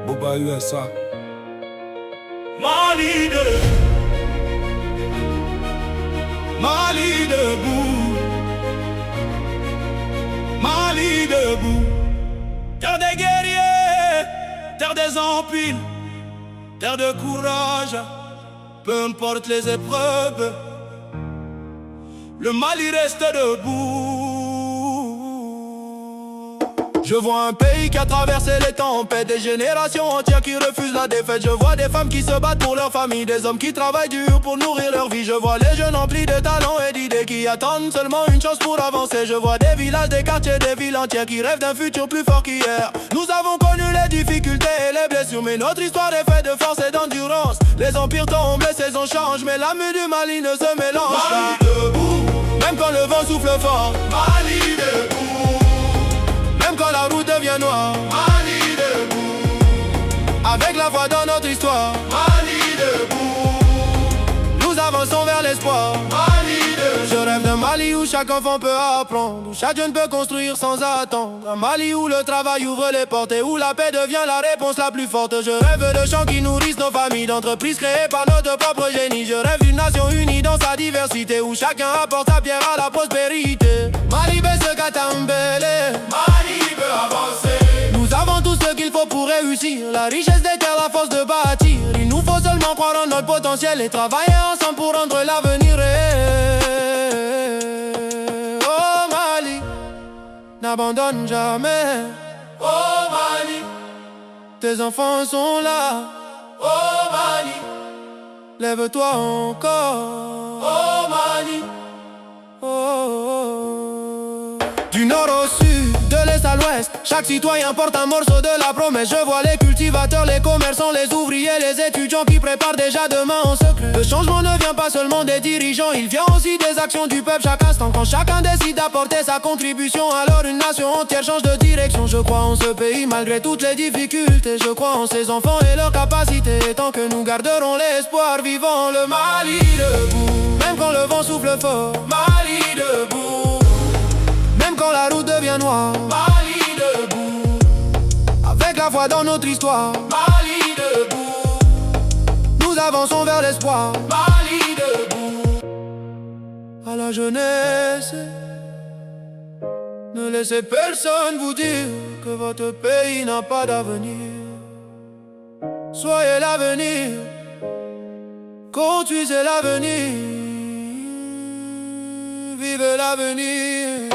Boba USA. Mali debout, Mali debout. Terre des guerriers, terre des empiles, terre de courage, peu importe les épreuves, le Mali reste debout. Je vois un pays qui a traversé les tempêtes, des générations entières qui refusent la défaite. Je vois des femmes qui se battent pour leur famille, des hommes qui travaillent dur pour nourrir leur vie. Je vois les jeunes emplis de talents et d'idées qui attendent seulement une chance pour avancer. Je vois des villages, des quartiers, des villes entières qui rêvent d'un futur plus fort qu'hier. Nous avons connu les difficultés et les blessures, mais notre histoire est faite de force et d'endurance. Les empires tombent, les saisons changent, mais l'âme du Mali ne se mélange pas. Mali debout, même quand le vent souffle fort. Mali debout, même quand la route devient noire. Mali debout, avec la foi dans notre histoire. Mali debout, nous avançons vers l'espoir. Mali debout. Je rêve d'un Mali où chaque enfant peut apprendre, où chaque jeune peut construire sans attendre. Un Mali où le travail ouvre les portes et où la paix devient la réponse la plus forte. Je rêve de champs qui nourrissent nos familles, d'entreprises créées par notre propre génie. Je rêve d'une nation unie dans sa diversité, où chacun apporte sa pierre à la prospérité. Mali baisse Katambele, Mali peut avancer. nous avons tout ce qu'il faut pour réussir, la richesse des terres, la force de bâtir. Il nous faut seulement croire en notre potentiel et travailler ensemble pour rendre l'avenir réel. Oh Mali, n'abandonne jamais. Oh Mali, tes enfants sont là. oh Mali, lève-toi encore. oh Mali, oh, oh, oh. Du nord au sud, de l'est à l'ouest, chaque citoyen porte un morceau de la promesse. Je vois les cultivateurs, les commerçants, les ouvriers, les étudiants qui préparent déjà demain en secret. Le changement ne vient pas seulement des dirigeants, il vient aussi des actions du peuple chaque instant. Quand chacun décide d'apporter sa contribution, alors une nation entière change de direction. Je crois en ce pays malgré toutes les difficultés, je crois en ses enfants et leurs capacités. Et tant que nous garderons l'espoir vivant, le Mali debout, même quand le vent souffle fort. Mali debout, même quand la route devient noire. Mali debout, avec la foi dans notre histoire. Mali debout, nous avançons vers l'espoir. Mali debout. À la jeunesse, ne laissez personne vous dire que votre pays n'a pas d'avenir. Soyez l'avenir, construisez l'avenir, vivez l'avenir.